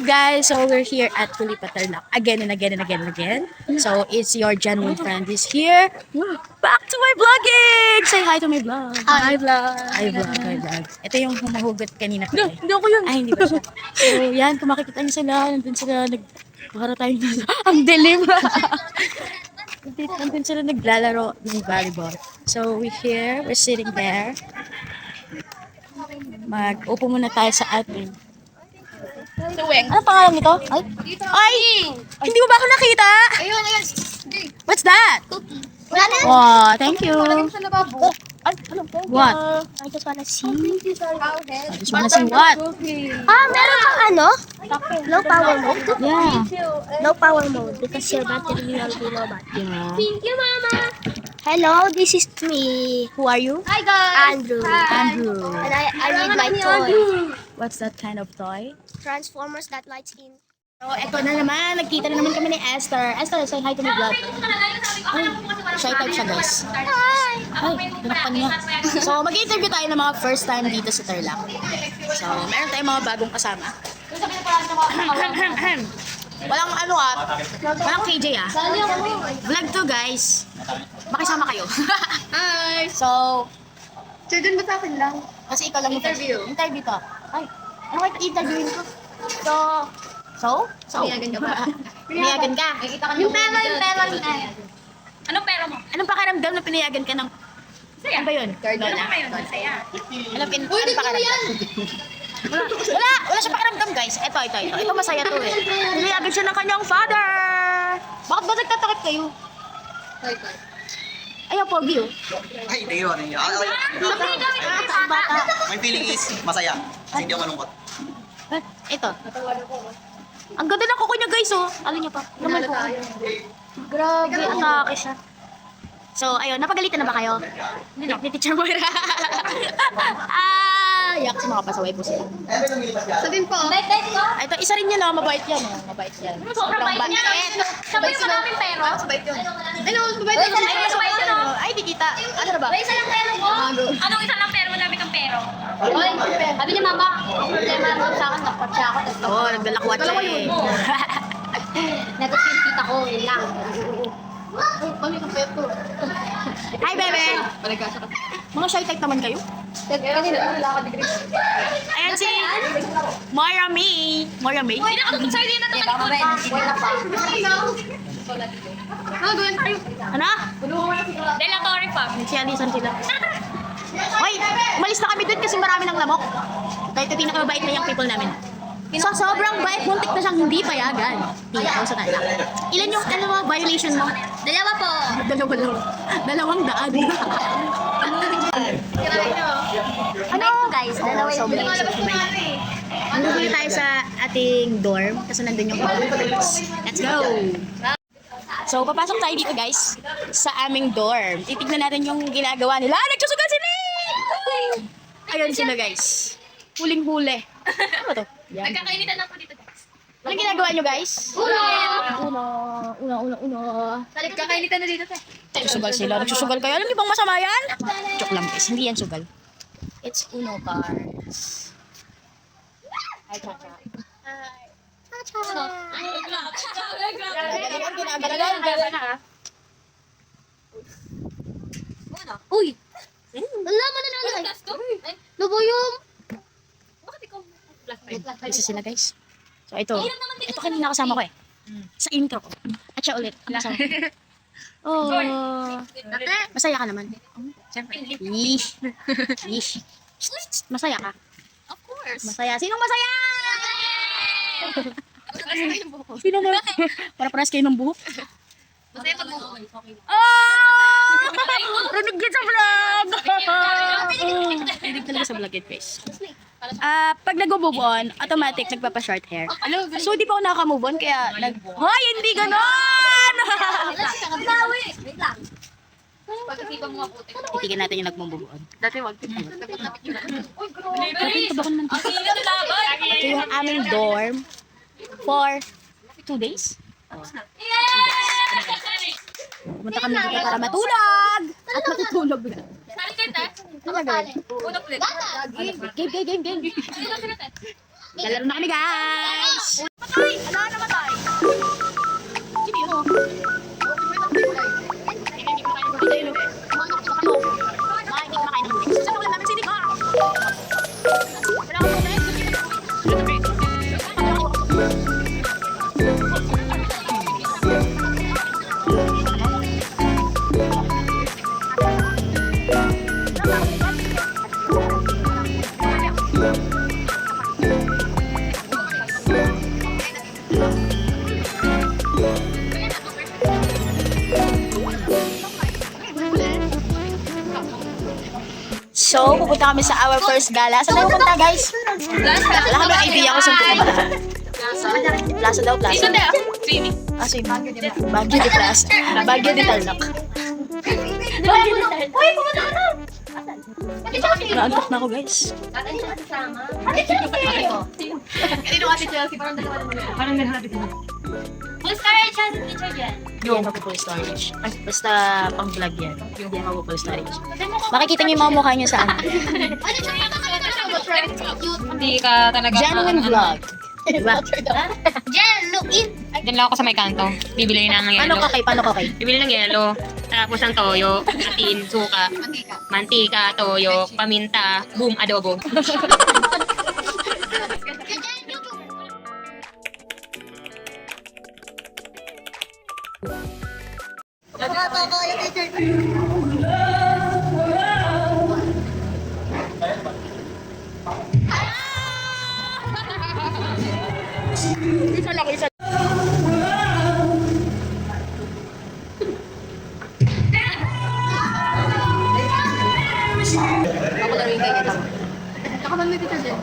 guys? So we're here at Kulipa Tarlac again and again and again and again. So it's your genuine friend is here. Back to my vlogging! Say hi to my vlog. Hi, vlog. Hi vlog, hi vlog. Ito yung humuhugot kanina ko. Hindi ako yun. Ay, hindi ba siya? So yan, kung makikita niyo sila, nandun sila, para tayong ang dilim. Nandun sila naglalaro ng volleyball. So we're sitting there. Mag-upo muna tayo sa atin. Tuwing. Ano pangalan nito? Ay! Hindi mo ba ako nakita? Ayun. What's that? Wala na. Wow, thank you. Sa lababo. Ay, what? I just wanna see. I just wanna see what? Meron kang ano? Low power mode? Yeah. Low power mode because your battery will be low battery. Yeah. Thank you, Mama. Hello, this is me. Who are you? Hi, guys. Andrew. Andrew. And I need my toy. What's that kind of toy? Transformers that lights in. So, eto na naman. Nagkita na naman kami ni Esther. Esther, say hi to my vlog. Ay, shy type siya, guys. Hi. Ay, tinakpan niya. So, mag-interview tayo ng mga first time dito sa Tarlac. So, meron tayong mga bagong kasama. Walang walang KJ Vlog to, guys. Makisama kayo. Hi. So, Children, ba't akin lang? kasi ikaw lang Interview. Interview to. Ay, ano kayo interviewin ko? So? Pinayagan ka ba? Pinayagan ka? Yung pera. Anong pera mo? Anong pakiramdam na pinayagan ka ng... Saya. Ano ba yun? Wala pa yun. Saya. Anong pakiramdam? Wala siya pakiramdam, guys. Ito. Ito masaya to eh. Pinayagan siya ng kanyang father. Bakit ba nagtatakip kayo? Ayaw, Pogi oh. Ay, hindi yun. My feeling is masaya. Kasi hindi ako malungkot. Ito. Ang ganda ng kuko niya, guys oh. Alin niya pa? Naman po. Grabe, atake siya. So, ayun, napagalitan na ba kayo? Ni Teacher Moira. Yak, mga pasaway po sila. Sabihin po. Ito, isa rin yan, mabait yan. Mabait yan. Sobrang bait niya. Sabay mo namin pero. Sabay yun. Ano, sabay Ay, sabay yun. Ay, di kita. Ano na ba? Isa lang pero mo. Anong isa lang pero? Madami kang pero. Oy, sabi ni Mama, problema naman sa akin, nakapatsa ako. Oo, nagdalakwat siya eh. Nagot yung tita ko, yun lang. Kami ka peto. Hi, bebe! Malagasa ka. Mga shy type naman kayo. Kanina, wala ka degree. Ayan si Moira May. Moira May? Hindi na ako sa'yo din na Baka ba, hindi na pa. Ano? Delatory pa. Nagsiyalisan sila. Hoy, umalis na kami dun kasi marami ng lamok. Kahit ito pinakamabait na yung people namin. So, sobrang bait, muntik na siyang hindi payagan. Hindi ako sa Tarlac. Ilan yung violation mo? Dalawa po. Dalawang daan. Ano? Guys, dalawa yung Nandun tayo sa ating dorm kasi nandun yung computers. Let's go! So, papasok tayo dito guys sa aming dorm. Titignan natin yung ginagawa nila. Nagsusugal sila! Ayun sila guys. Huling-huli. Ano ba to? Yan. Nagkakainitan ako dito guys. Anong ginagawa nyo guys? Una. Nagkakainitan na dito te. Nagsusugal sila. Nagsusugal kayo. Alam niyo bang masama yan? Joke lang guys. Hindi yan sugal. It's Uno cards. Hi, Chacha. Uy! Wala mo na naman. Lubo yung... Bakit ikaw? Isa sila guys. So ito. Ito kanina kasama ko eh. Sa intro ko. At siya ulit. Kasama ko. Oh. Masaya ka naman. Siyempre. Yeesh. Yeesh. Masaya ka? Of course. Masaya. Sinong masaya? Sino mo? Para paras kayo ng buhok. Masaya pag okay. Oh! Rinig yan sa vlog! Rinig talaga sa vlog yun, guys. Pag nag-move on, automatic nagpapa-short hair. So, di pa ako nakaka-move on, kaya Hoy, hindi ganon! Wait lang. Pag-isipan mo mabuti. Titigan natin yung nag-move on. Dati wag. Uy, grabe. Tabakan man. Ang hila na laban. Ito yung aming dorm for 2 days. Pumunta kami dito para matulog! At matutulog na. Sali kayo, te? Talaga. Unang ulit. Game. Sino sila, te? Lalaro na kami, guys! So, pupunta kami sa our first gala. Saan tayo pupunta, guys? Wala kami idea kung saan pupunta. Plaza daw, plaza. Dito na. Swimming. Ah, so Baguio de Plaza. Baguio de Talnak. Uy, pumunta ka na! Naantok na ako, guys. Kanino ka si Chelsea? Parang dalawa naman. Parang dalawa dito. Full storage has a teacher dyan. Yung full storage. Ay, basta pang vlog yan. Yung full storage. Makikita niyo yung mga mukha niyo saan. Hindi ka talaga. Genuine vlog. Diba? Jen, look in! Diyan lang ako sa may kanto. Bibili ng Paano yelo. ka kay? Paano ka kay? Bibili ng yelo. Tapos ng toyo, asin, suka, mantika, toyo, paminta, boom, adobo. Isa lang, isa. Ako lang yung ganyan ako. Ako lang may picture din.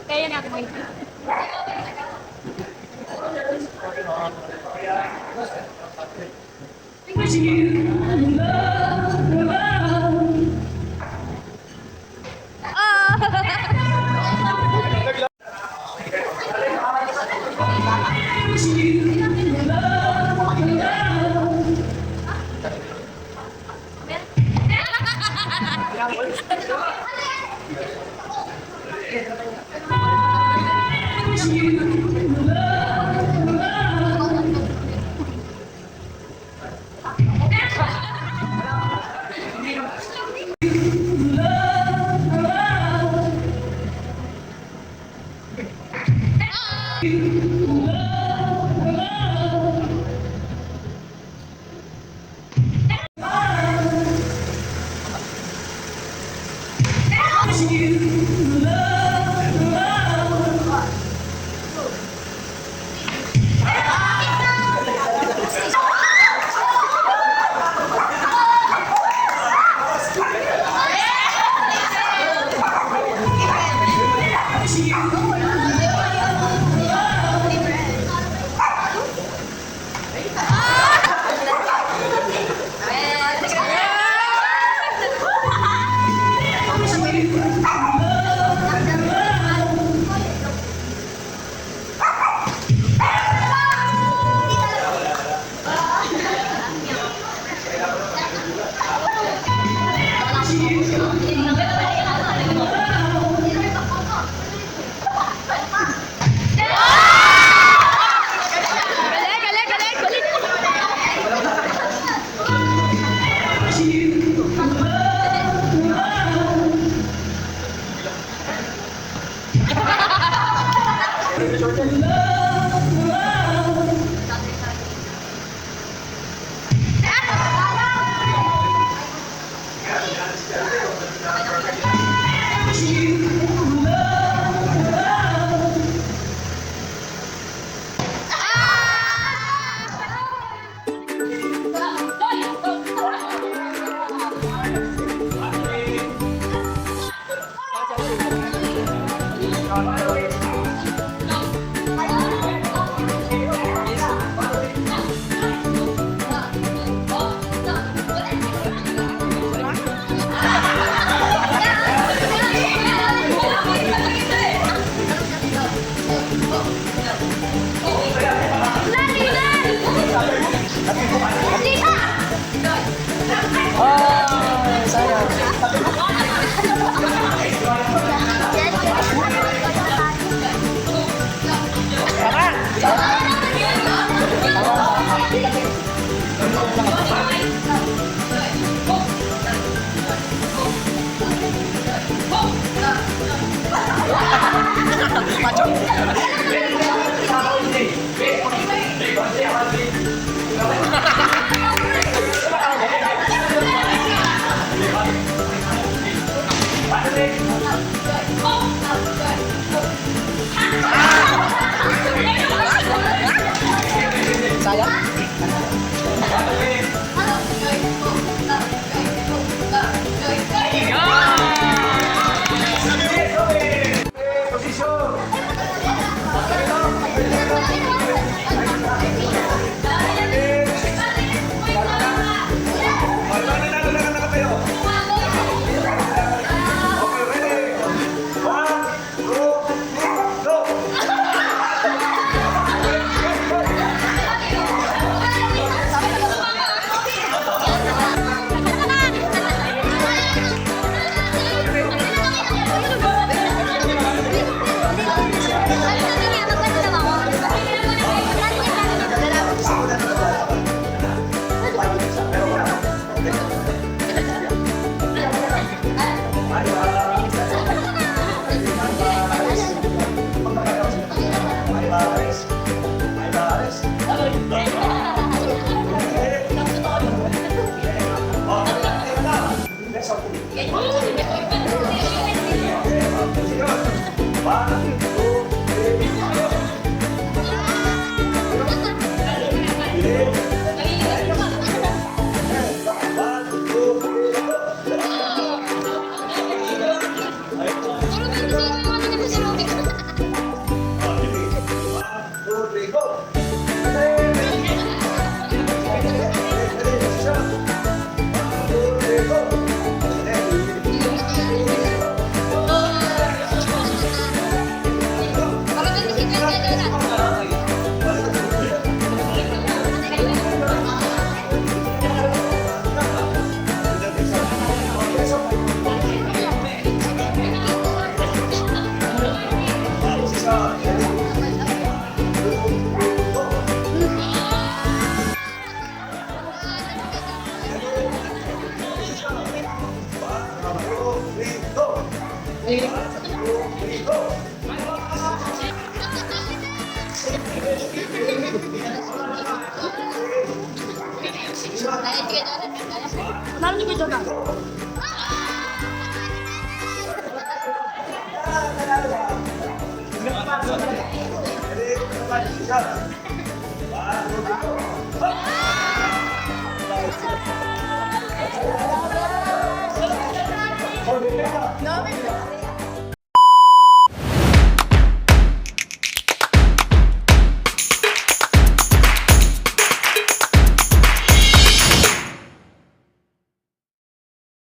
Kaya na ako may Ay, Oh, sayang. Sayang. Ready?